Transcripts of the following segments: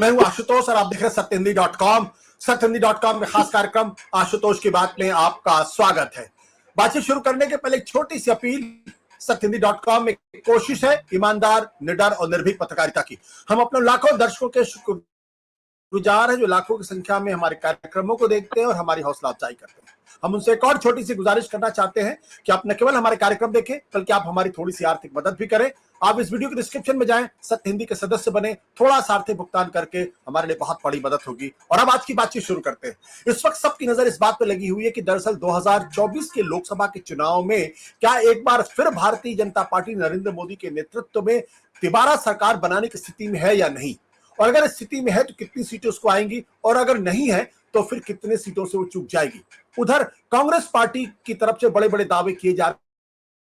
मैं हूं आशुतोष और आप देख रहे हैं सत्यहिंदी.com। सत्यहिंदी.com में खास कार्यक्रम आशुतोष की बात में आपका स्वागत है। बातचीत शुरू करने के पहले एक छोटी सी अपील। सत्यहिंदी.com में कोशिश है ईमानदार, निडर और निर्भीक पत्रकारिता की। हम अपने लाखों दर्शकों के शुक्रगुजार हैं जो लाखों की संख्या में हमारे कार्यक्रमों को देखते हैं और हमारी हौसला अफजाई करते हैं। हम उनसे एक और छोटी सी गुजारिश करना चाहते हैं कि आप न केवल हमारे कार्यक्रम देखें बल्कि आप हमारी थोड़ी सी आर्थिक मदद भी करें। आप इस वीडियो के डिस्क्रिप्शन में जाएं, सत्य हिंदी के सदस्य बने, थोड़ा सा आर्थिक भुगतान करके हमारे लिए बहुत बड़ी मदद होगी। और अब आज की बातचीत शुरू करते हैं। इस वक्त सबकी नजर इस बात पर लगी हुई है कि दरअसल 2024 के लोकसभा के चुनाव में क्या एक बार फिर भारतीय जनता पार्टी नरेंद्र मोदी के नेतृत्व में दोबारा सरकार बनाने की स्थिति में है या नहीं, और अगर इस स्थिति में है तो कितनी सीटें उसको आएंगी, और अगर नहीं है तो फिर कितने सीटों से वो चूक जाएगी। उधर कांग्रेस पार्टी की तरफ से बड़े बड़े दावे किए जा रहे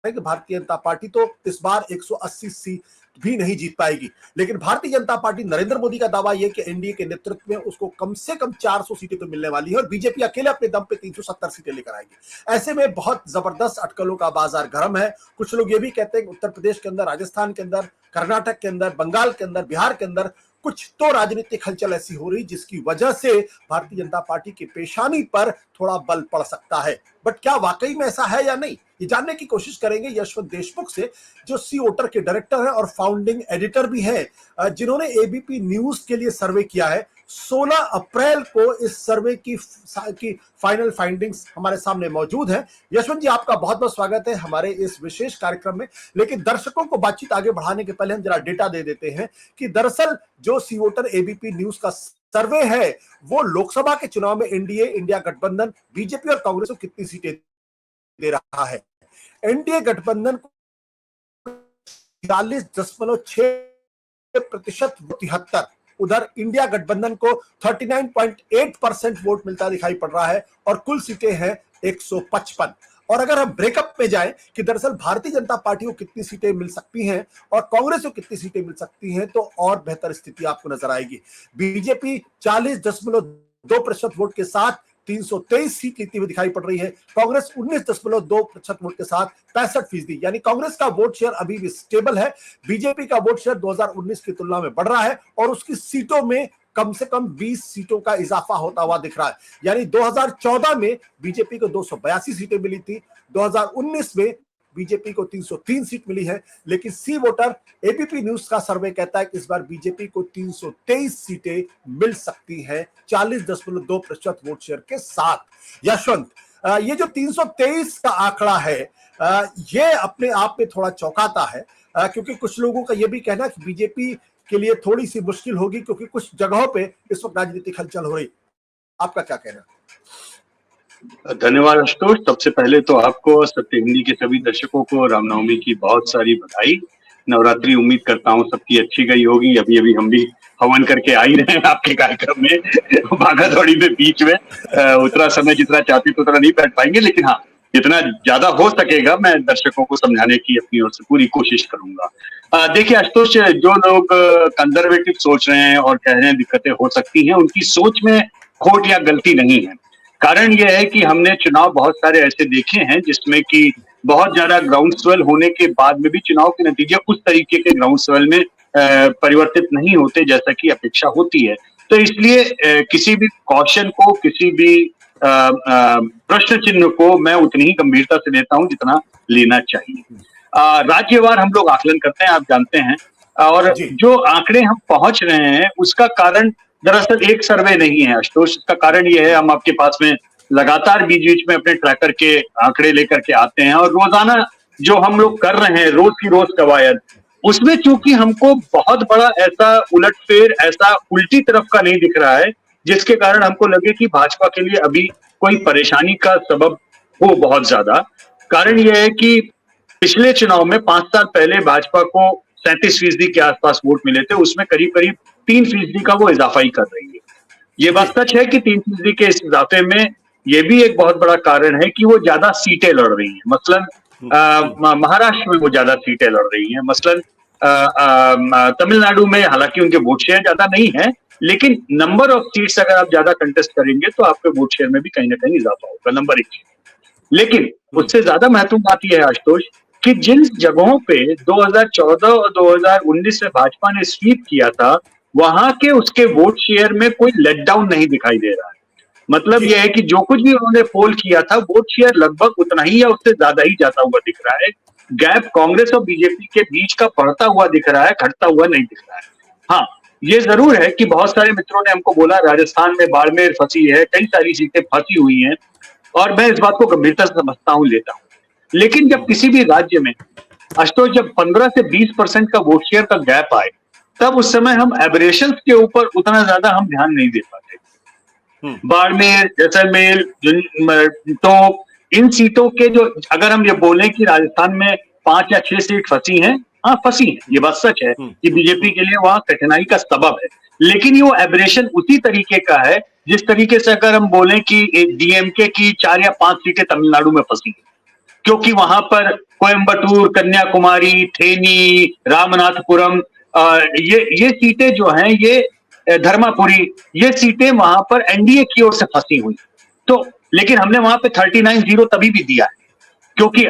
हैं कि भारतीय जनता पार्टी तो इस बार 180 सीट भी नहीं जीत पाएगी, लेकिन भारतीय जनता पार्टी नरेंद्र मोदी का दावा यह कि एनडीए के नेतृत्व में उसको कम से कम 400 सीटें तो मिलने वाली है और बीजेपी अकेले अपने दम पे 370 सीटें लेकर आएगी। ऐसे में बहुत जबरदस्त अटकलों का बाजार गर्म है। कुछ लोग ये भी कहते हैं कि उत्तर प्रदेश के अंदर, राजस्थान के अंदर, कर्नाटक के अंदर, बंगाल के अंदर, बिहार के अंदर कुछ तो राजनीतिक हलचल ऐसी हो रही जिसकी वजह से भारतीय जनता पार्टी की पेशानी पर थोड़ा बल पड़ सकता है। बट क्या वाकई में ऐसा है या नहीं, ये जानने की कोशिश करेंगे यशवंत देशमुख से, जो सी वोटर के डायरेक्टर हैं और फाउंडिंग एडिटर भी हैं, जिन्होंने एबीपी न्यूज के लिए सर्वे किया है। 16 अप्रैल को इस सर्वे की फाइनल फाइंडिंग्स हमारे सामने मौजूद है। यशवंत जी, आपका बहुत बहुत स्वागत है हमारे इस विशेष कार्यक्रम में। लेकिन दर्शकों को बातचीत आगे बढ़ाने के पहले हम जरा डेटा दे देते हैं कि दरअसल जो सी वोटर एबीपी न्यूज का सर्वे है वो लोकसभा के चुनाव में एनडीए, इंडिया गठबंधन, बीजेपी और कांग्रेस को कितनी सीटें दे रहा है। एनडीए गठबंधन को 40.6%, 73, उधर इंडिया गठबंधन को 39.8% वोट मिलता दिखाई पड़ रहा है और कुल सीटें हैं 155। और अगर हम ब्रेकअप में जाएं कि दरअसल भारतीय जनता पार्टी को कितनी सीटें मिल सकती हैं और कांग्रेस को कितनी सीटें मिल सकती हैं, तो और बेहतर स्थिति आपको नजर आएगी। बीजेपी 40.2% वोट के साथ 323 सीट लेती हुई दिखाई पड़ रही है। कांग्रेस 19.2% वोट के साथ 65%, यानी कांग्रेस का वोट शेयर अभी भी स्टेबल है। बीजेपी का वोट शेयर 2019 की तुलना में बढ़ रहा है और उसकी सीटों में कम से कम 20 सीटों का इजाफा होता हुआ दिख रहा है। यानी 2014 में बीजेपी को 282 सीटें मिली थी, 2019 में बीजेपी को 303 सीट मिली है। लेकिन सी वोटर एबीपी न्यूज का सर्वे कहता है कि इस बार बीजेपी को 323 सीटें मिल सकती हैं 40.2% वोट शेयर के साथ। यशवंत, ये जो 323 का आंकड़ा है, ये अपने आप में थोड़ा चौंकाता है, क्योंकि कुछ लोगों का यह भी कहना है कि बीजेपी के लिए थोड़ी सी मुश्किल होगी क्योंकि कुछ जगहों पे इस वक्त राजनीतिक हलचल हो रही। आपका क्या कहना? धन्यवाद आशुतोष। सबसे पहले तो आपको, सत्य हिंदी के सभी दर्शकों को रामनवमी की बहुत सारी बधाई। नवरात्रि उम्मीद करता हूँ सबकी अच्छी गई होगी। अभी अभी हम भी हवन करके आ ही रहे हैं आपके कार्यक्रम में, भागा दौड़ी में बीच में उतना समय जितना चाहती तो उतना नहीं बैठ पाएंगे, लेकिन हाँ जितना ज्यादा हो सकेगा मैं दर्शकों को समझाने की अपनी ओर से पूरी कोशिश करूंगा। देखिए आशुतोष, जो लोग कंजर्वेटिव सोच रहे हैं और कह रहे हैं दिक्कतें हो सकती हैं, उनकी सोच में खोट या गलती नहीं है। कारण यह है कि हमने चुनाव बहुत सारे ऐसे देखे हैं जिसमें कि बहुत ज्यादा ग्राउंड स्वेल होने के बाद में भी चुनाव के नतीजे उस तरीके के ग्राउंड स्वेल में परिवर्तित नहीं होते जैसा कि अपेक्षा होती है। तो इसलिए किसी भी कॉशन को, किसी भी प्रश्न चिन्ह को मैं उतनी ही गंभीरता से लेता हूं जितना लेना चाहिए। राज्यवार हम लोग आकलन करते हैं, आप जानते हैं, और जो आंकड़े हम पहुंच रहे हैं उसका कारण दरअसल एक सर्वे नहीं है आशुतोष। इसका कारण यह है, हम आपके पास में लगातार बीच बीच में अपने ट्रैकर के आंकड़े लेकर के आते हैं और रोजाना जो हम लोग कर रहे हैं रोज की रोज कवायद, उसमें चूंकि हमको बहुत बड़ा ऐसा उलटफेर, ऐसा उल्टी तरफ का नहीं दिख रहा है जिसके कारण हमको लगे कि भाजपा के लिए अभी कोई परेशानी का सबब हो बहुत ज्यादा। कारण यह है कि पिछले चुनाव में 5 साल पहले भाजपा को 37% के आसपास वोट मिले थे, उसमें करीब करीब 3% का वो इजाफा ही कर रही है। ये बात सच है कि 3% के इस इजाफे में ये भी एक बहुत बड़ा कारण है कि वो ज्यादा सीटें लड़ रही हैं। मसलन महाराष्ट्र में वो ज्यादा सीटें लड़ रही हैं, मसलन तमिलनाडु में हालांकि उनके वोट शेयर ज्यादा नहीं है, लेकिन नंबर ऑफ सीट्स अगर आप ज्यादा कंटेस्ट करेंगे तो आपके वोट शेयर में भी कहीं ना कहीं इजाफा होगा, नंबर 1। लेकिन उससे ज्यादा महत्वपूर्ण बात यह है आशुतोष कि जिन जगहों पे 2014 और 2019 में भाजपा ने स्वीप किया था, वहां के उसके वोट शेयर में कोई लेट डाउन नहीं दिखाई दे रहा है। मतलब यह है कि जो कुछ भी उन्होंने पोल किया था वोट शेयर लगभग उतना ही या उससे ज्यादा ही जाता हुआ दिख रहा है। गैप कांग्रेस और बीजेपी के बीच का बढ़ता हुआ दिख रहा है, घटता हुआ नहीं दिख रहा है। हाँ, ये जरूर है कि बहुत सारे मित्रों ने हमको बोला राजस्थान में बाड़मेर फंसी है, कई सारी सीटें फंसी हुई हैं, और मैं इस बात को गंभीरता से समझता हूं, लेता हूं। लेकिन जब किसी भी राज्य में आशुतोष जब 15 से 20% का वोट शेयर का गैप आए, तब उस समय हम एबरेशंस के ऊपर उतना ज्यादा हम ध्यान नहीं दे पाते। बाड़मेर, जैसलमेर, तो इन सीटों के जो, अगर हम ये बोलें कि राजस्थान में 5 या 6 सीट फंसी हैं, हाँ फंसी है, ये बात सच है कि बीजेपी के लिए वहां कठिनाई का सबब है। लेकिन ये वो एबरेशन उसी तरीके का है जिस तरीके से अगर हम बोलें कि डीएमके की 4 या 5 सीटें तमिलनाडु में फंसी, क्योंकि वहां पर कोयम्बटूर, कन्याकुमारी, थेनी, रामनाथपुरम, ये सीटें जो हैं, ये धर्मापुरी, ये सीटें वहां पर एनडीए की ओर से फंसी हुई। तो लेकिन हमने वहां पे 39-0 तभी भी दिया है, क्योंकि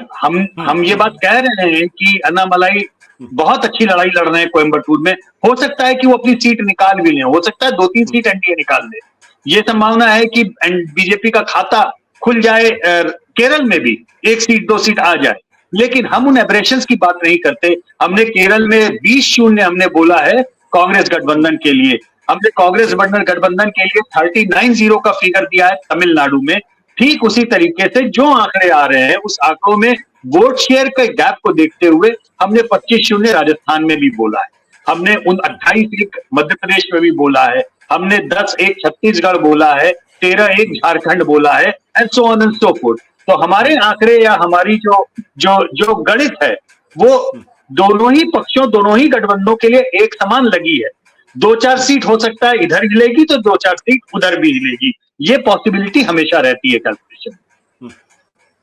हम ये बात कह रहे हैं कि अन्नामलाई बहुत अच्छी लड़ाई लड़ रहे हैं कोयम्बटूर में। हो सकता है कि वो अपनी सीट निकाल भी लें, हो सकता है 2-3 सीट एनडीए निकाल ले। ये संभावना है कि बीजेपी का खाता खुल जाए, केरल में भी 1 सीट 2 सीट आ जाए। लेकिन हम उन एबरेशंस की बात नहीं करते। हमने केरल में 20-0 हमने बोला है कांग्रेस गठबंधन के लिए। हमने कांग्रेस गठबंधन के लिए 39-0 का फिगर दिया है तमिलनाडु में। ठीक उसी तरीके से जो आंकड़े आ रहे हैं, उस आंकड़ों में वोट शेयर के गैप को देखते हुए हमने 25-0 राजस्थान में भी बोला है, हमने 28-1 मध्य प्रदेश में भी बोला है, हमने 10-1 छत्तीसगढ़ बोला है, 13-1 झारखंड बोला है, and so on and so fourth. तो हमारे आंकड़े या हमारी जो गणित है, वो दोनों ही पक्षों, दोनों ही गठबंधनों के लिए एक समान लगी है। 2-4 सीट हो सकता है इधर हिलेगी तो 2-4 सीट उधर भी हिलेगी, ये पॉसिबिलिटी हमेशा रहती है कैलकुलेशन।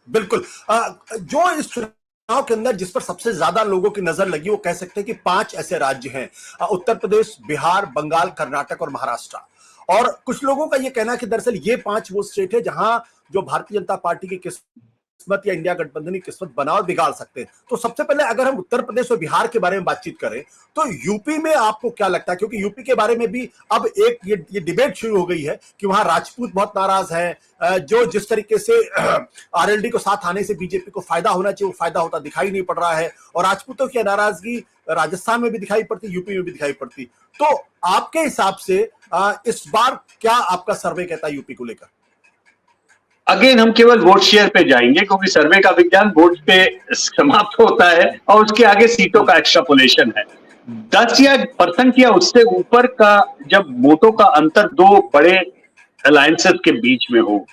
बिल्कुल। जो इस चुनाव के अंदर जिस पर सबसे ज्यादा लोगों की नजर लगी, वो कह सकते हैं कि 5 ऐसे राज्य हैं, उत्तर प्रदेश, बिहार, बंगाल, कर्नाटक और महाराष्ट्र। और कुछ लोगों का यह कहना है कि दरअसल ये 5 वो स्टेट है जहां जो भारतीय जनता पार्टी की किस्मत या इंडिया गठबंधन की किस्मत बना और बिगाड़ सकते हैं। तो सबसे पहले अगर हम उत्तर प्रदेश और बिहार के बारे में बातचीत करें, तो यूपी में आपको क्या लगता है? क्योंकि यूपी के बारे में भी अब एक ये डिबेट शुरू हो गई है कि वहां राजपूत बहुत नाराज है, जो जिस तरीके से आरएलडी को साथ आने से बीजेपी को फायदा होना चाहिए, वो फायदा होता दिखाई नहीं पड़ रहा है, और राजपूतों की नाराजगी राजस्थान में भी दिखाई पड़ती, यूपी में भी दिखाई पड़ती। तो आपके हिसाब से इस बार क्या आपका सर्वे कहता है यूपी को लेकर? अगेन हम केवल वोट शेयर पे जाएंगे, क्योंकि सर्वे का विज्ञान वोट पे समाप्त होता है और उसके आगे सीटों का एक्स्ट्रापोलेशन है। 10% या उससे ऊपर का जब वोटों का अंतर दो बड़े अलायंसेस के बीच में हो,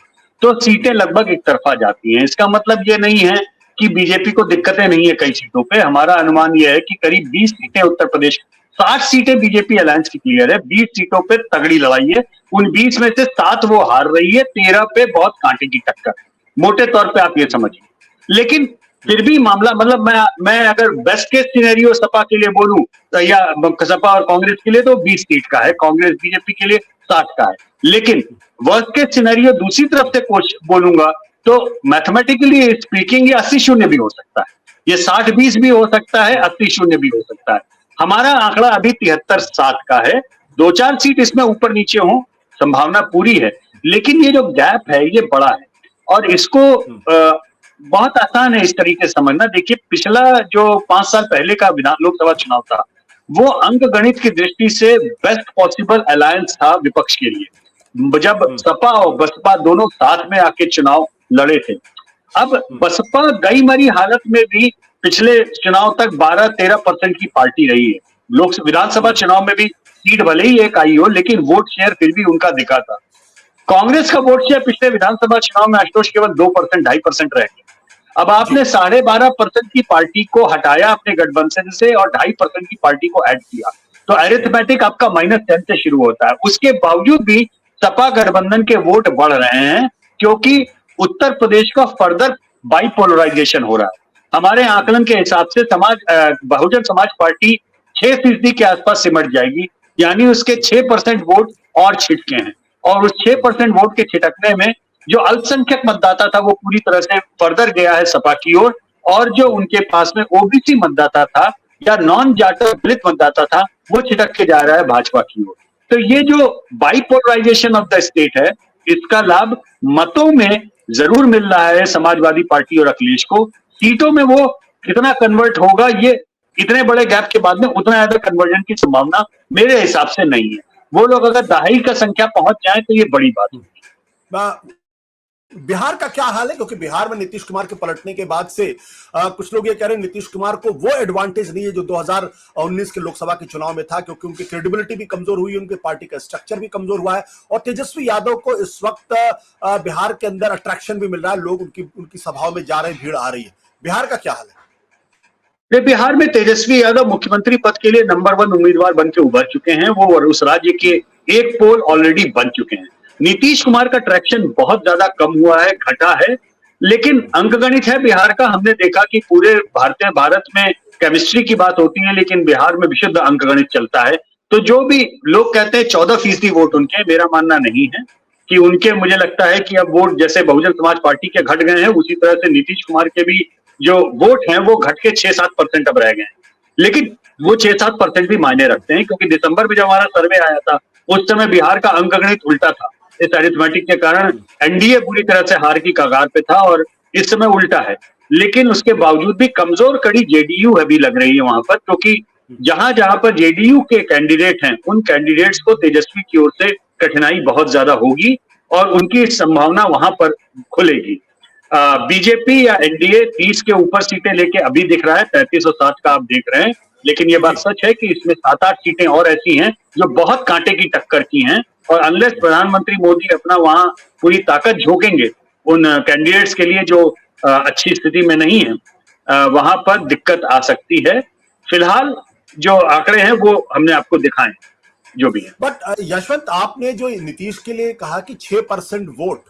तो सीटें लगभग एक तरफा जाती हैं। इसका मतलब ये नहीं है कि बीजेपी को दिक्कतें नहीं है कई सीटों पे। हमारा अनुमान यह है कि करीब 20 सीटें उत्तर प्रदेश, 60 सीटें बीजेपी अलायंस की क्लियर है, 20 सीटों पे तगड़ी लड़ाई है। उन 20 में से 7 वो हार रही है, 13 पे बहुत कांटे की टक्कर है, मोटे तौर पे आप ये समझिए। लेकिन फिर भी मामला, मतलब मैं अगर बेस्ट केस सिनेरियो सपा के लिए बोलूं तो, या सपा और कांग्रेस के लिए, तो 20 सीट का है, कांग्रेस बीजेपी के लिए 60 का है। लेकिन वर्स्ट केस सिनेरियो दूसरी तरफ से बोलूंगा तो मैथमेटिकली स्पीकिंग ये 80-0 भी हो सकता है, ये 60-20 भी हो सकता है, 80-0 भी हो सकता है। हमारा आंकड़ा अभी 73-7 का है, 2-4 सीट इसमें ऊपर नीचे हो, संभावना पूरी है। लेकिन ये जो गैप है ये बड़ा है, और इसको बहुत आसान है इस तरीके से समझना। देखिए, पिछला जो 5 साल पहले का लोकसभा चुनाव था, वो अंक गणित की दृष्टि से बेस्ट पॉसिबल अलायंस था विपक्ष के लिए, जब सपा और बसपा दोनों साथ में आके चुनाव लड़े थे। अब बसपा गई मरी हालत में भी पिछले चुनाव तक 12-13% की पार्टी रही है। विधानसभा चुनाव में भी सीट भले ही एक आई हो, लेकिन वोट शेयर फिर भी उनका दिखा था। कांग्रेस का वोट शेयर पिछले विधानसभा चुनाव में आशुतोष केवल 2%, 2.5% रह गया। अब आपने 12.5% की पार्टी को हटाया अपने गठबंधन से और 2.5% की पार्टी को ऐड किया, तो अरिथमेटिक आपका -10 से शुरू होता है। उसके बावजूद भी सपा गठबंधन के वोट बढ़ रहे हैं, क्योंकि उत्तर प्रदेश का फर्दर बाइपोलराइजेशन हो रहा है। हमारे आकलन के हिसाब से बहुजन समाज पार्टी 6% के आसपास सिमट जाएगी, यानी उसके 6% वोट और छिटके हैं, और उस 6% वोट के छिटकने में जो अल्पसंख्यक मतदाता था वो पूरी तरह से फर्दर गया है सपा की ओर, और जो उनके पास में ओबीसी मतदाता था या नॉन जाट दलित मतदाता था, वो छिटक के जा रहा है भाजपा की ओर। तो ये जो बाइपोलराइजेशन ऑफ द स्टेट है, इसका लाभ मतों में जरूर मिल रहा है समाजवादी पार्टी और अखिलेश को। सीटों में वो कितना कन्वर्ट होगा, ये इतने बड़े गैप के बाद में उतना ज्यादा कन्वर्जन की संभावना मेरे हिसाब से नहीं है। वो लोग अगर 2.5 का संख्या पहुंच जाए तो ये बड़ी बात है। बिहार का क्या हाल है? क्योंकि बिहार में नीतीश कुमार के पलटने के बाद से कुछ लोग ये कह रहे हैं नीतीश कुमार को वो एडवांटेज नहीं है जो 2019 के लोकसभा के चुनाव में था, क्योंकि उनकी क्रेडिबिलिटी भी कमजोर हुई, उनकी पार्टी का स्ट्रक्चर भी कमजोर हुआ है और तेजस्वी यादव को इस वक्त बिहार के अंदर अट्रैक्शन भी मिल रहा है, लोग उनकी सभाओं में जा रहे हैं, भीड़ आ रही है। बिहार का क्या हाल है? बिहार में तेजस्वी यादव मुख्यमंत्री पद के लिए नंबर 1 उम्मीदवार बन के उभर चुके हैं। वो उस राज्य के एक पोल ऑलरेडी बन चुके हैं। नीतीश कुमार का ट्रैक्शन बहुत ज्यादा कम हुआ है, घटा है, लेकिन अंकगणित है बिहार का। हमने देखा कि पूरे भारत में केमिस्ट्री की बात होती है, लेकिन बिहार में विशुद्ध अंकगणित चलता है। तो जो भी लोग कहते हैं 14% वोट उनके, मेरा मानना नहीं है कि उनके, मुझे लगता है कि अब वोट जैसे बहुजन समाज पार्टी के घट गए हैं, उसी तरह से नीतीश कुमार के भी जो वोट हैं वो घट के 6-7% अब रह गए हैं। लेकिन वो 6-7% भी मायने रखते हैं, क्योंकि दिसंबर में जब हमारा सर्वे आया था उस समय बिहार का अंकगणित उल्टा था। इस अरिथमेटिक के कारण एनडीए पूरी तरह से हार की कगार पे था और इस समय उल्टा है। लेकिन उसके बावजूद भी कमजोर कड़ी जेडीयू अभी लग रही है वहां पर, क्योंकि जहां जहां पर जेडीयू के कैंडिडेट हैं उन कैंडिडेट्स को तेजस्वी की ओर से कठिनाई बहुत ज्यादा होगी और उनकी संभावना वहां पर खुलेगी। बीजेपी या एनडीए 30 के ऊपर सीटें लेके अभी दिख रहा है, 33 और 7 का आप देख रहे हैं। लेकिन ये बात सच है कि इसमें 7-8 सीटें और ऐसी हैं जो बहुत कांटे की टक्कर की हैं, और अनलेस प्रधानमंत्री मोदी अपना वहां पूरी ताकत झोंकेंगे उन कैंडिडेट्स के लिए जो अच्छी स्थिति में नहीं है, वहां पर दिक्कत आ सकती है। फिलहाल जो आंकड़े हैं वो हमने आपको दिखाए जो भी है। बट यशवंत, आपने जो नीतीश के लिए कहा कि 6% वोट,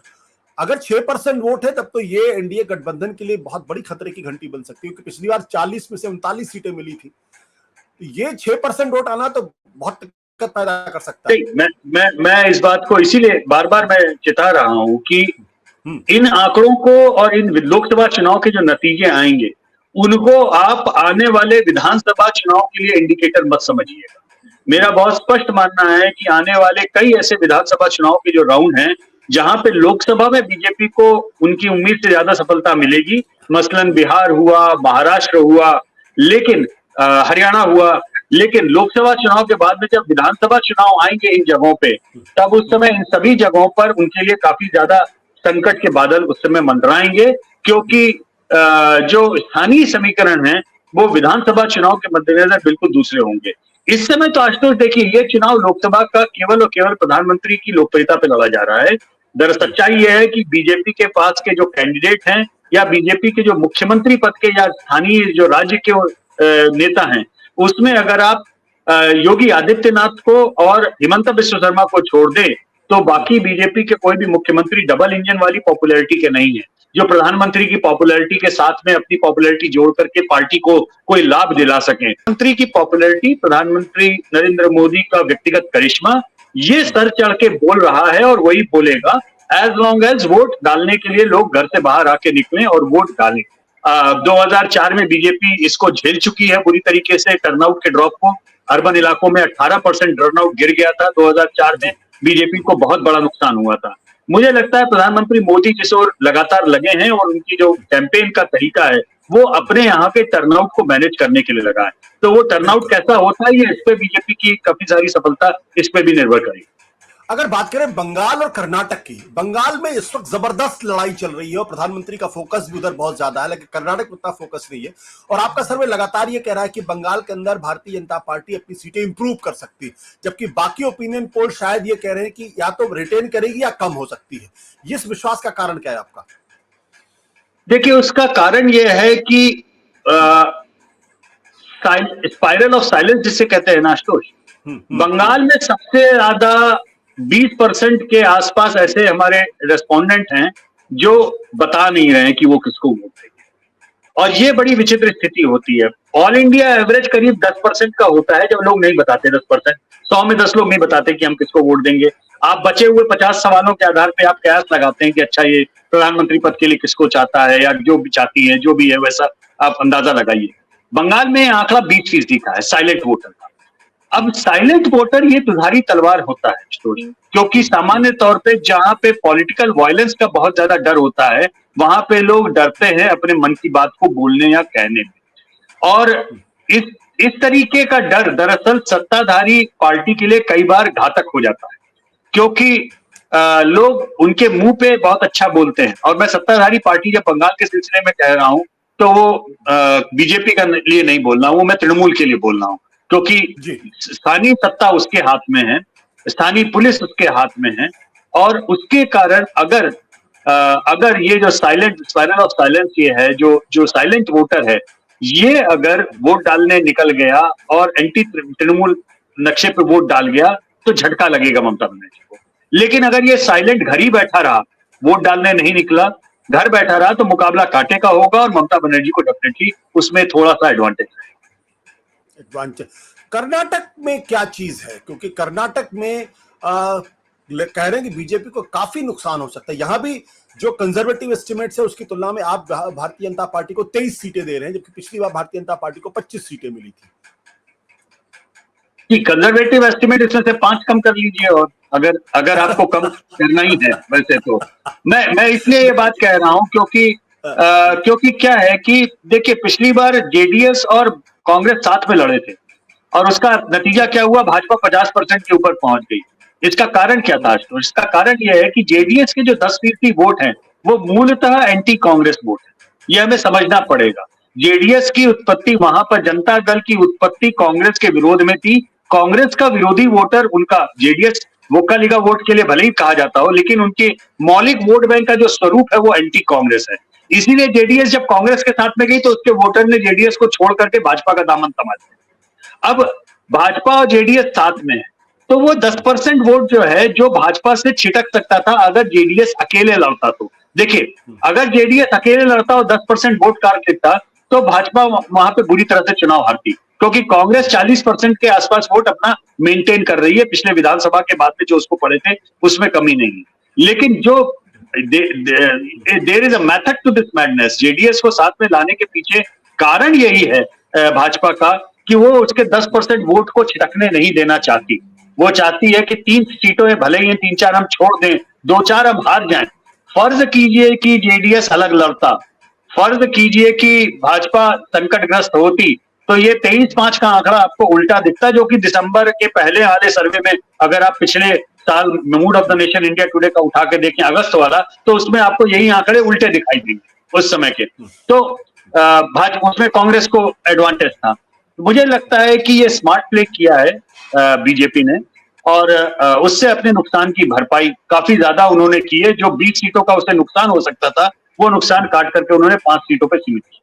अगर 6% वोट है तब तो ये एनडीए गठबंधन के लिए बहुत बड़ी खतरे की घंटी बन सकती है, क्योंकि पिछली बार 40 में से 39 सीटें मिली थी। ये 6% वोट आना तो बहुत दिक्कत पैदा कर सकता है। मैं इस बात को इसीलिए बार बार मैं चिता रहा हूं कि इन आंकड़ों को और इन लोकसभा चुनाव के जो नतीजे आएंगे उनको आप आने वाले विधानसभा चुनाव के लिए इंडिकेटर मत समझिएगा। मेरा बहुत स्पष्ट मानना है कि आने वाले कई ऐसे विधानसभा चुनाव के जो राउंड हैं जहां पे लोकसभा में बीजेपी को उनकी उम्मीद से ज्यादा सफलता मिलेगी, मसलन बिहार हुआ, महाराष्ट्र हुआ, लेकिन हरियाणा हुआ, लेकिन लोकसभा चुनाव के बाद में जब विधानसभा चुनाव आएंगे इन जगहों पे, तब उस समय इन सभी जगहों पर उनके लिए काफी ज्यादा संकट के बादल उस समय मंडराएंगे, क्योंकि जो स्थानीय समीकरण है वो विधानसभा चुनाव के मद्देनजर बिल्कुल दूसरे होंगे। इस समय तो आशुतोष देखिए, ये चुनाव लोकसभा का केवल और केवल प्रधानमंत्री की लोकप्रियता पे लड़ा जा रहा है। दरअसल सच्चाई यह है कि बीजेपी के पास के जो कैंडिडेट हैं या बीजेपी के जो मुख्यमंत्री पद के या स्थानीय जो राज्य के नेता हैं, उसमें अगर आप योगी आदित्यनाथ को और हिमंता बिस्वा शर्मा को छोड़ दें तो बाकी बीजेपी के कोई भी मुख्यमंत्री डबल इंजन वाली पॉपुलैरिटी के नहीं है, जो प्रधानमंत्री की पॉपुलैरिटी के साथ में अपनी पॉपुलैरिटी जोड़ करके पार्टी को कोई लाभ दिला सके। प्रधानमंत्री की पॉपुलैरिटी, प्रधानमंत्री नरेंद्र मोदी का व्यक्तिगत करिश्मा, ये सर चढ़ के बोल रहा है और वही बोलेगा एज लॉन्ग एज वोट डालने के लिए लोग घर से बाहर आके निकलें और वोट डालें। 2004 में बीजेपी इसको झेल चुकी है बुरी तरीके से, टर्नआउट के ड्रॉप को। अर्बन इलाकों में 18% टर्नआउट गिर गया था 2004 में, बीजेपी को बहुत बड़ा नुकसान हुआ था। मुझे लगता है प्रधानमंत्री मोदी जिस ओर लगातार लगे हैं और उनकी जो कैंपेन का तरीका है वो अपने यहाँ के टर्नआउट को मैनेज करने के लिए लगा है। तो वो टर्नआउट कैसा होता है ये इस पे बीजेपी की काफी सारी सफलता इस पे भी निर्भर करेगी। अगर बात करें बंगाल और कर्नाटक की, बंगाल में इस वक्त जबरदस्त लड़ाई चल रही है और प्रधानमंत्री का फोकस भी उधर बहुत ज्यादा है, लेकिन कर्नाटक में उतना फोकस नहीं है। और आपका सर्वे लगातार ये कह रहा है कि बंगाल के अंदर भारतीय जनता पार्टी अपनी सीटें इंप्रूव कर सकती है, जबकि बाकी ओपिनियन पोल शायद ये कह रहे हैं कि या तो रिटेन करेगी या कम हो सकती है। इस विश्वास का कारण क्या है आपका? देखिए, उसका कारण यह है कि स्पाइरल ऑफ साइलेंस जिसे कहते हैं ना आशुतोष, बंगाल में सबसे ज्यादा 20% के आसपास ऐसे हमारे रेस्पोंडेंट हैं जो बता नहीं रहे हैं कि वो किसको वोट देंगे, और ये बड़ी विचित्र स्थिति होती है। ऑल इंडिया एवरेज करीब 10% का होता है जब लोग नहीं बताते। 10%, 100 में 10 लोग नहीं बताते कि हम किसको वोट देंगे। आप बचे हुए 50 सवालों के आधार पे आप कयास लगाते हैं कि अच्छा ये प्रधानमंत्री पद के लिए किसको चाहता है या जो भी चाहती है, जो भी है वैसा आप अंदाजा लगाइए। बंगाल में आंकड़ा 20% का है साइलेंट वोटर का। अब साइलेंट वोटर ये दुधारी तलवार होता है स्टोरी, क्योंकि सामान्य तौर पे जहां पे पॉलिटिकल वायलेंस का बहुत ज्यादा डर होता है वहां पे लोग डरते हैं अपने मन की बात को बोलने या कहने में। और इस इस तरीके का डर दरअसल सत्ताधारी पार्टी के लिए कई बार घातक हो जाता है, क्योंकि लोग उनके मुंह पे बहुत अच्छा बोलते हैं। और मैं सत्ताधारी पार्टी जब बंगाल के सिलसिले में कह रहा हूं तो वो बीजेपी का लिए नहीं बोल रहा हूं, वो मैं तृणमूल के लिए बोल रहा हूं, क्योंकि स्थानीय सत्ता उसके हाथ में है, स्थानीय पुलिस उसके हाथ में है। और उसके कारण अगर ये जो साइलेंट स्पाइरल ऑफ साइलेंस ये है, जो साइलेंट वोटर है, ये अगर वोट डालने निकल गया और एंटी तृणमूल नक्शे पे वोट डाल गया तो झटका लगेगा ममता बनर्जी को। लेकिन अगर ये साइलेंट घर ही बैठा रहा, वोट डालने नहीं निकला, घर बैठा रहा, तो मुकाबला कांटे का होगा और ममता बनर्जी को डेफिनेटली उसमें थोड़ा सा एडवांटेज है। कर्नाटक में क्या चीज है, क्योंकि कर्नाटक में कह रहे हैं कि बीजेपी को काफी नुकसान हो सकता है। यहां भी जो कंजर्वेटिव एस्टिमेट्स है उसकी तुलना में आप भारतीय जनता पार्टी को 23 सीटें दे रहे हैं, जबकि पिछली बार भारतीय जनता पार्टी को 25 सीटें मिली थी। कि कंजर्वेटिव एस्टिमेट इसमें से 5 कम कर लीजिए, और अगर आपको कम करना ही है वैसे तो मैं इसलिए ये बात कह रहा हूं क्योंकि क्या है कि देखिए, पिछली बार जेडीएस और कांग्रेस साथ में लड़े थे और उसका नतीजा क्या हुआ, भाजपा 50% के ऊपर पहुंच गई। इसका कारण क्या था? तो इसका कारण यह है कि जेडीएस के जो 10% वोट हैं वो मूलतः एंटी कांग्रेस वोट है, यह हमें समझना पड़ेगा। जेडीएस की उत्पत्ति वहां पर, जनता दल की उत्पत्ति कांग्रेस के विरोध में थी। कांग्रेस का विरोधी वोटर उनका जेडीएस वोकालिगा वोट के लिए भले ही कहा जाता हो, लेकिन उनके मौलिक वोट बैंक का जो स्वरूप है वो एंटी कांग्रेस है। इसीलिए जेडीएस जब कांग्रेस के साथ में गई तो उसके वोटर ने जेडीएस को छोड़ करके भाजपा का दामन थमा दिया। अब भाजपा और जेडीएस साथ में है, तो वो 10% वोट जो है, जो भाजपा से छिटक सकता था अगर जेडीएस अकेले लड़ता। तो देखिए, अगर जेडीएस अकेले लड़ता और 10% वोट काट लेता तो भाजपा वहां पे बुरी तरह से चुनाव हारती, क्योंकि कांग्रेस 40% के आसपास वोट अपना मेंटेन कर रही है। पिछले विधानसभा के बाद में जो उसको पड़े थे उसमें कमी नहीं। लेकिन जो there is a method to this madness, JDS को साथ में लाने के पीछे कारण यही है भाजपा का, कि वो उसके 10% वोट को छिटकने नहीं देना चाहती। वो चाहती है कि 3 सीटों में भले ही 3-4 हम छोड़ दें, 2-4 हम हार जाएं। फर्ज कीजिए कि जेडीएस अलग लड़ता, फर्ज कीजिए कि भाजपा संकटग्रस्त होती, तो ये 23-5 का आंकड़ा आपको उल्टा दिखता, जो कि दिसंबर के पहले वाले सर्वे में, अगर आप पिछले साल mood off the nation India today का उठा के देखें अगस्त वाला, तो उसमें आपको यही आंकड़े उल्टे दिखाई देंगे उस समय के। तो भाजपा उसमें कांग्रेस को एडवांटेज था। मुझे लगता है कि ये स्मार्ट प्ले किया है बीजेपी ने, और उससे अपने नुकसान की भरपाई काफी ज्यादा उन्होंने की है। जो 20 सीटों का उससे नुकसान हो सकता था, वो नुकसान काट करके उन्होंने 5 सीटों पर सीमित किया।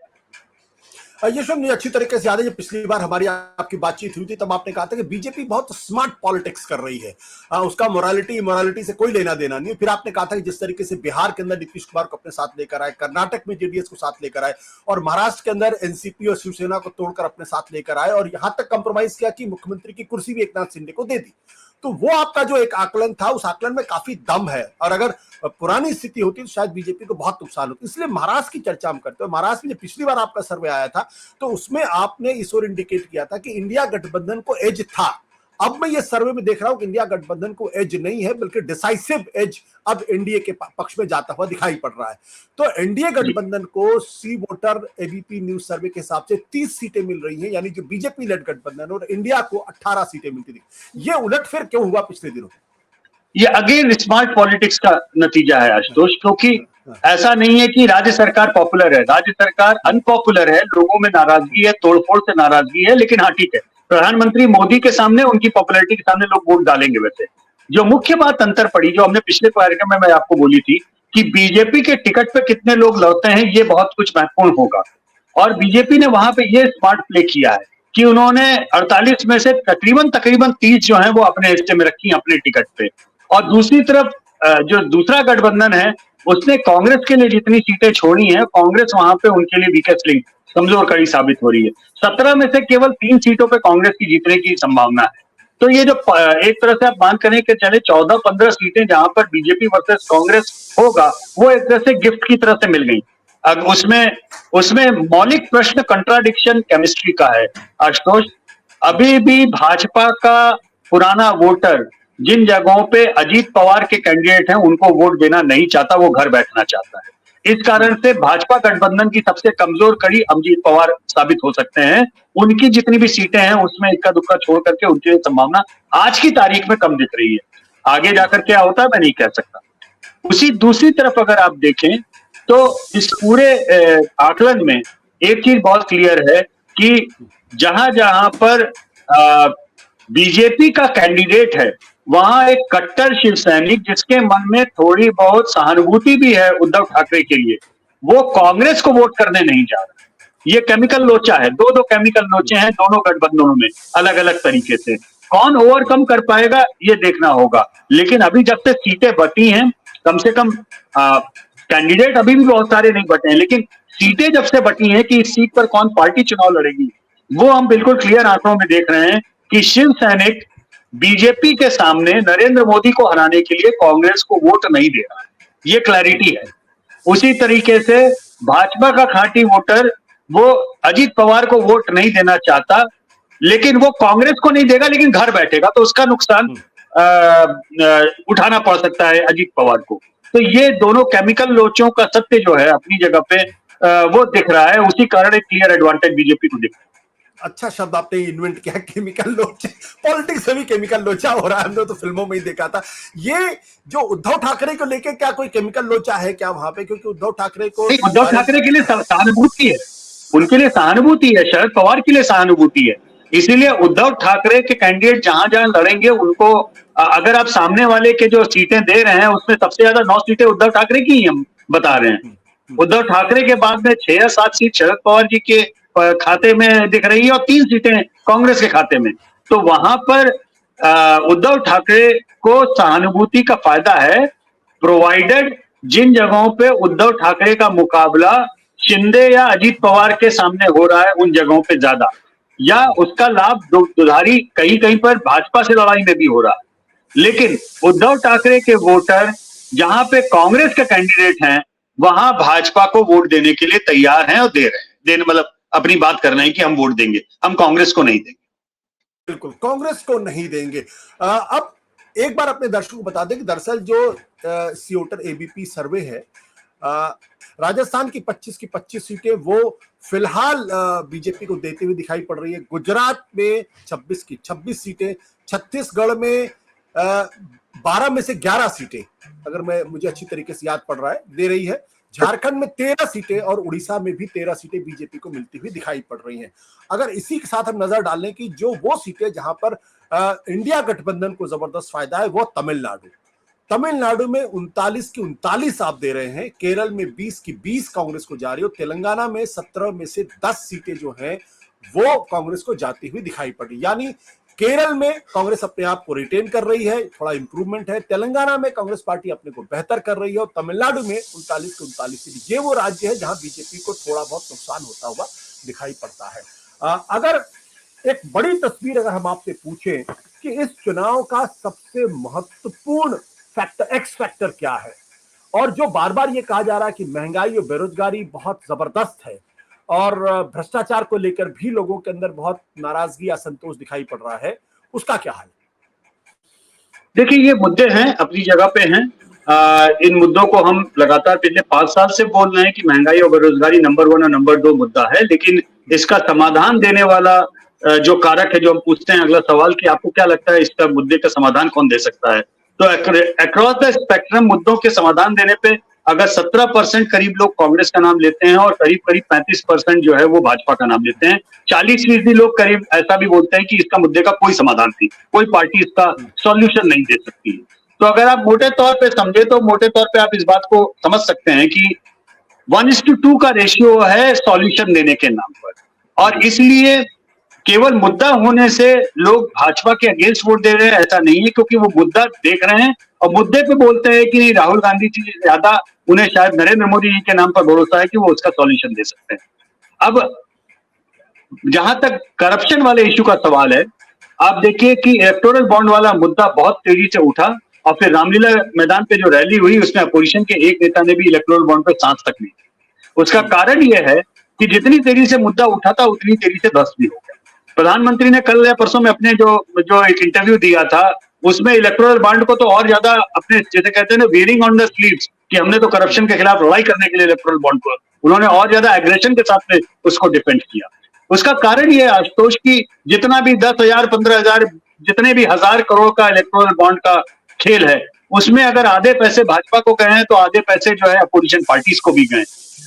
ये मुझे अच्छी तरीके से याद है, जब पिछली बार हमारी आपकी बातचीत हुई थी तब आपने कहा था कि बीजेपी बहुत स्मार्ट पॉलिटिक्स कर रही है, उसका मोरालिटी से कोई लेना देना नहीं। फिर आपने कहा था कि जिस तरीके से बिहार के अंदर नीतीश कुमार को अपने साथ लेकर आए, कर्नाटक में जेडीएस को साथ लेकर आए, और महाराष्ट्र के अंदर एनसीपी और शिवसेना को तोड़कर अपने साथ लेकर आए, और यहां तक कंप्रोमाइज किया कि मुख्यमंत्री की कुर्सी भी एकनाथ शिंदे को दे दी। तो वो आपका जो एक आकलन था, उस आकलन में काफी दम है, और अगर पुरानी स्थिति होती तो शायद बीजेपी को बहुत नुकसान होता। इसलिए महाराष्ट्र की चर्चा हम करते हैं। महाराष्ट्र में जब पिछली बार आपका सर्वे आया था तो उसमें आपने इस ओर इंडिकेट किया था कि इंडिया गठबंधन को एज था। अब मैं ये सर्वे में देख रहा हूं कि इंडिया गठबंधन को एज नहीं है, बल्कि डिसाइसिव एज अब एनडीए के पक्ष में जाता हुआ दिखाई पड़ रहा है। तो एनडीए गठबंधन को सी वोटर एबीपी न्यूज सर्वे के हिसाब से 30 सीटें मिल रही हैं, यानी जो बीजेपी लेड गठबंधन, और इंडिया को 18 सीटें मिलती थी। ये उलटफेर क्यों हुआ पिछले दिनों? ये अगेन स्मार्ट पॉलिटिक्स का नतीजा है आशुतोष, क्योंकि ऐसा नहीं है कि राज्य सरकार पॉपुलर है, राज्य सरकार अनपॉपुलर है, लोगों में नाराजगी है, तोड़फोड़ से नाराजगी है। लेकिन हाँ ठीक है, प्रधानमंत्री मोदी के सामने, उनकी पॉपुलैरिटी के सामने लोग वोट डालेंगे। वैसे जो मुख्य बात अंतर पड़ी, जो हमने पिछले कार्यक्रम में मैं आपको बोली थी, कि बीजेपी के टिकट पे कितने लोग लड़ते हैं, ये बहुत कुछ महत्वपूर्ण होगा। और बीजेपी ने वहां पे ये स्मार्ट प्ले किया है कि उन्होंने 48 में से तकरीबन 30 जो है वो अपने हिस्से में रखी अपने टिकट पे। और दूसरी तरफ जो दूसरा गठबंधन है, उसने कांग्रेस के लिए जितनी सीटें छोड़ी हैं, कांग्रेस वहां पे उनके लिए वीकेस्ट लिंक, कमजोर कड़ी साबित हो रही है। 17 में से केवल 3 सीटों पे कांग्रेस की जीतने की संभावना है। तो ये जो एक तरह से आप मान करें कि चले 14-15 सीटें जहां पर बीजेपी वर्सेस कांग्रेस होगा, वो एक तरह से गिफ्ट की तरह से मिल गई। अब उसमें मौलिक प्रश्न कंट्राडिक्शन केमिस्ट्री का है आशुतोष। अभी भी भाजपा का पुराना वोटर जिन जगहों पे अजीत पवार के कैंडिडेट हैं उनको वोट देना नहीं चाहता, वो घर बैठना चाहता है। इस कारण से भाजपा गठबंधन की सबसे कमजोर कड़ी अजीत पवार साबित हो सकते हैं। उनकी जितनी भी सीटें हैं उसमें इक्का दुक्का छोड़ करके उनकी संभावना आज की तारीख में कम दिख रही है। आगे जाकर क्या होता है मैं नहीं कह सकता। उसी दूसरी तरफ अगर आप देखें तो इस पूरे आकलन में एक चीज बहुत क्लियर है कि जहां जहां पर बीजेपी का कैंडिडेट है वहां एक कट्टर शिव सैनिक जिसके मन में थोड़ी बहुत सहानुभूति भी है उद्धव ठाकरे के लिए, वो कांग्रेस को वोट करने नहीं जा रहा। ये केमिकल लोचा है, दो केमिकल लोचे हैं दोनों गठबंधनों में अलग अलग तरीके से। कौन ओवरकम कर पाएगा ये देखना होगा। लेकिन अभी जब से सीटें बटी हैं, कम से कम कैंडिडेट अभी भी बहुत सारे नहीं बटे हैं, लेकिन सीटें जब से बटी हैं कि इस सीट पर कौन पार्टी चुनाव लड़ेगी, वो हम बिल्कुल क्लियर आंकड़ों में देख रहे हैं कि शिव सैनिक बीजेपी के सामने नरेंद्र मोदी को हराने के लिए कांग्रेस को वोट नहीं दे रहा है, ये क्लैरिटी है। उसी तरीके से भाजपा का खांटी वोटर वो अजीत पवार को वोट नहीं देना चाहता, लेकिन वो कांग्रेस को नहीं देगा लेकिन घर बैठेगा, तो उसका नुकसान उठाना पड़ सकता है अजीत पवार को। तो ये दोनों केमिकल लोचों का सत्य जो है अपनी जगह पे वो दिख रहा है। उसी कारण एक क्लियर एडवांटेज बीजेपी को दिख रहा है। अच्छा शब्द आपने इन्वेंट किया, केमिकल लोचा। पॉलिटिक्स में भी केमिकल लोचा हो रहा है, हमने तो फिल्मों में ही देखा था। ये जो उद्धव ठाकरे को लेके क्या कोई केमिकल लोचा है क्या वहां पे? क्योंकि उद्धव ठाकरे को, उद्धव ठाकरे के लिए सहानुभूति है, उनके लिए सहानुभूति है, शरद पवार के लिए सहानुभूति है। इसीलिए उद्धव ठाकरे के कैंडिडेट जहां जहां लड़ेंगे उनको, अगर आप सामने वाले के जो सीटें दे रहे हैं उसमें सबसे ज्यादा 9 सीटें उद्धव ठाकरे की ही हम बता रहे हैं। उद्धव ठाकरे के बाद में 6 या 7 सीट शरद पवार जी के खाते में दिख रही है और 3 सीटें कांग्रेस के खाते में। तो वहां पर उद्धव ठाकरे को सहानुभूति का फायदा है, प्रोवाइडेड जिन जगहों पे उद्धव ठाकरे का मुकाबला शिंदे या अजीत पवार के सामने हो रहा है उन जगहों पे ज्यादा, या उसका लाभ दुधारी कहीं कहीं पर भाजपा से लड़ाई में भी हो रहा है। लेकिन उद्धव ठाकरे के वोटर जहां पे कांग्रेस के कैंडिडेट हैं वहां भाजपा को वोट देने के लिए तैयार हैं और दे रहे हैं। देने मतलब अपनी बात करना है कि हम वोट देंगे, हम कांग्रेस को नहीं देंगे। बिल्कुल कांग्रेस को नहीं देंगे। अब एक बार अपने दर्शकों को बता दें कि दरअसल जो सियोटर एबीपी सर्वे है, राजस्थान की 25 की 25 सीटें वो फिलहाल बीजेपी को देते हुए दिखाई पड़ रही है। गुजरात में 26 की 26 सीटें, छत्तीसगढ़ में 12 में से 11 सीटें, अगर मुझे अच्छी तरीके से याद पड़ रहा है, दे रही है। झारखंड में 13 सीटें और उड़ीसा में भी 13 सीटें बीजेपी को मिलती हुई दिखाई पड़ रही हैं। अगर इसी के साथ हम नजर डालें कि जो वो सीटें जहां पर इंडिया गठबंधन को जबरदस्त फायदा है वो तमिलनाडु में 39 की 39 आप दे रहे हैं, केरल में 20 की 20 कांग्रेस को जा रही है, तेलंगाना में 17 में से 10 सीटें जो हैं वो कांग्रेस को जाती हुई दिखाई पड़ रही। यानी केरल में कांग्रेस अपने आप को रिटेन कर रही है, थोड़ा इंप्रूवमेंट है। तेलंगाना में कांग्रेस पार्टी अपने को बेहतर कर रही है और तमिलनाडु में 39 के 39 सीट, ये वो राज्य है जहां बीजेपी को थोड़ा बहुत नुकसान होता हुआ दिखाई पड़ता है। अगर एक बड़ी तस्वीर अगर हम आपसे पूछें कि इस चुनाव का सबसे महत्वपूर्ण फैक्टर, एक्स फैक्टर क्या है, और जो बार बार ये कहा जा रहा है कि महंगाई और बेरोजगारी बहुत जबरदस्त है और भ्रष्टाचार को लेकर भी लोगों के अंदर बहुत नाराजगी, असंतोष दिखाई पड़ रहा है, उसका क्या हाल? देखिए ये मुद्दे हैं, अपनी जगह पे हैं। इन मुद्दों को हम लगातार पिछले 5 साल से बोल रहे हैं कि महंगाई और बेरोजगारी नंबर 1 और नंबर 2 मुद्दा है, लेकिन इसका समाधान देने वाला जो कारक है, जो हम पूछते हैं अगला सवाल कि आपको क्या लगता है इसका मुद्दे का समाधान कौन दे सकता है, तो अक्रॉस द स्पेक्ट्रम मुद्दों के समाधान देने पे अगर 17% करीब लोग कांग्रेस का नाम लेते हैं और करीब करीब 35% जो है वो भाजपा का नाम लेते हैं, 40% लोग करीब ऐसा भी बोलते हैं कि इसका मुद्दे का कोई समाधान नहीं, कोई पार्टी इसका सॉल्यूशन नहीं दे सकती है। तो अगर आप मोटे तौर पे समझे तो मोटे तौर पे आप इस बात को समझ सकते हैं कि 1:2 का रेशियो है सॉल्यूशन देने के नाम पर, और इसलिए केवल मुद्दा होने से लोग भाजपा के अगेंस्ट वोट दे रहे हैं ऐसा नहीं है, क्योंकि वो मुद्दा देख रहे हैं और मुद्दे पे बोलते हैं कि राहुल गांधी जी से ज्यादा उन्हें शायद नरेंद्र मोदी जी के नाम पर भरोसा है कि वो उसका सॉल्यूशन दे सकते हैं। अब जहां तक करप्शन वाले इश्यू का सवाल है, आप देखिए कि इलेक्टोरल बॉन्ड वाला मुद्दा बहुत तेजी से उठा और फिर रामलीला मैदान पे जो रैली हुई उसमें अपोजिशन के एक नेता ने भी इलेक्टोरल बॉन्ड पे सांस तक ली। उसका कारण यह है कि जितनी तेजी से मुद्दा उठा था उतनी तेजी से ध्वस्त भी हो गया। प्रधानमंत्री ने कल या परसों में अपने जो एक इंटरव्यू दिया था, उसमें इलेक्टोरल बॉन्ड को तो और ज्यादा अपने, जैसे कहते हैं ना, वेयरिंग ऑन द स्लीव्स, कि हमने तो करप्शन के खिलाफ लड़ाई करने के लिए इलेक्टोरल बॉन्ड को, उन्होंने और ज्यादा एग्रेशन के साथ में उसको डिफेंड किया। उसका कारण ये है आशुतोष की जितना भी 10,000 15,000 जितने भी 1,000 करोड़ का इलेक्टोरल बॉन्ड का खेल है, उसमें अगर आधे पैसे भाजपा को गए हैं तो आधे पैसे जो है अपोजिशन पार्टीज को भी गए।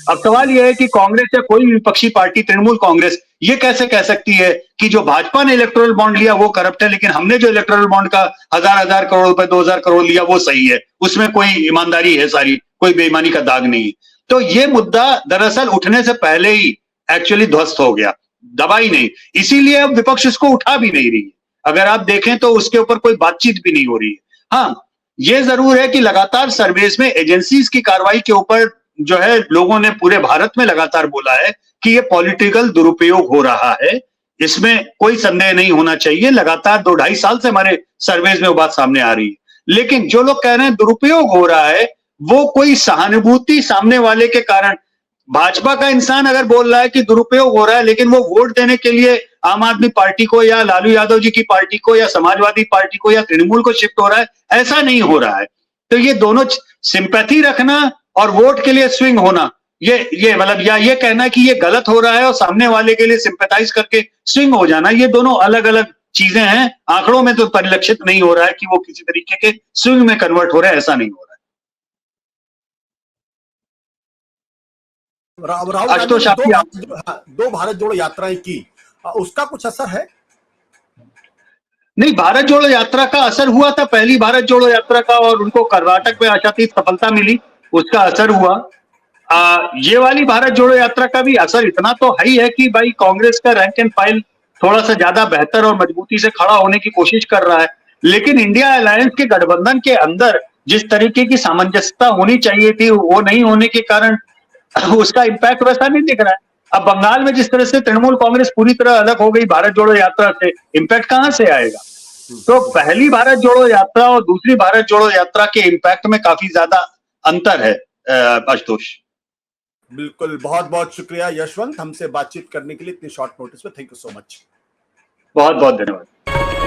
अब सवाल यह है कि कांग्रेस या कोई विपक्षी पार्टी, तृणमूल कांग्रेस, ये कैसे कह सकती है कि जो भाजपा ने इलेक्टोरल बॉन्ड लिया वो करप्ट है, लेकिन हमने जो इलेक्टोरल बॉन्ड का 1,000 करोड़ रुपए 2,000 करोड़ लिया वो सही है, उसमें कोई ईमानदारी है, सारी कोई बेईमानी का दाग नहीं। तो ये मुद्दा दरअसल उठने से पहले ही एक्चुअली ध्वस्त हो गया, दबा ही नहीं, इसीलिए अब विपक्ष इसको उठा भी नहीं रही है। अगर आप देखें तो उसके ऊपर कोई बातचीत भी नहीं हो रही है। हाँ, ये जरूर है कि लगातार सर्वेस में एजेंसीज की कार्रवाई के ऊपर जो है लोगों ने पूरे भारत में लगातार बोला है कि ये पॉलिटिकल दुरुपयोग हो रहा है, इसमें कोई संदेह नहीं होना चाहिए। लगातार 2-2.5 साल से हमारे सर्वेज में वो बात सामने आ रही है। लेकिन जो लोग कह रहे हैं दुरुपयोग हो रहा है, वो कोई सहानुभूति सामने वाले के कारण, भाजपा का इंसान अगर बोल रहा है कि दुरुपयोग हो रहा है, लेकिन वो वोट देने के लिए आम आदमी पार्टी को या लालू यादव जी की पार्टी को या समाजवादी पार्टी को या तृणमूल को शिफ्ट हो रहा है, ऐसा नहीं हो रहा है। तो ये दोनों सिंपैथी रखना और वोट के लिए स्विंग होना, ये मतलब, या ये कहना कि ये गलत हो रहा है और सामने वाले के लिए सिंपैथाइज करके स्विंग हो जाना, ये दोनों अलग अलग चीजें हैं। आंकड़ों में तो परिलक्षित नहीं हो रहा है कि वो किसी तरीके के स्विंग में कन्वर्ट हो रहा है, ऐसा नहीं हो रहा राहुल है। गांधी आशुतोष, ने आपकी दो भारत जोड़ो यात्राएं की, उसका कुछ असर है? नहीं, भारत जोड़ो यात्रा का असर हुआ था, पहली भारत जोड़ो यात्रा का, और उनको कर्नाटक में आशातीत सफलता मिली, उसका असर हुआ। ये वाली भारत जोड़ो यात्रा का भी असर इतना तो है ही है कि भाई कांग्रेस का रैंक एंड फाइल थोड़ा सा ज्यादा बेहतर और मजबूती से खड़ा होने की कोशिश कर रहा है। लेकिन इंडिया अलायंस के गठबंधन के अंदर जिस तरीके की सामंजस्यता होनी चाहिए थी, वो नहीं होने के कारण उसका इम्पैक्ट वैसा नहीं दिख रहा है। अब बंगाल में जिस तरह से तृणमूल कांग्रेस पूरी तरह अलग हो गई भारत जोड़ो यात्रा से, इम्पैक्ट कहां से आएगा? तो पहली भारत जोड़ो यात्रा और दूसरी भारत जोड़ो यात्रा के इम्पैक्ट में काफी ज्यादा अंतर है। आशुतोष, बिल्कुल, बहुत बहुत शुक्रिया यशवंत, हमसे बातचीत करने के लिए इतनी शॉर्ट नोटिस में। Thank you so much. बहुत बहुत धन्यवाद।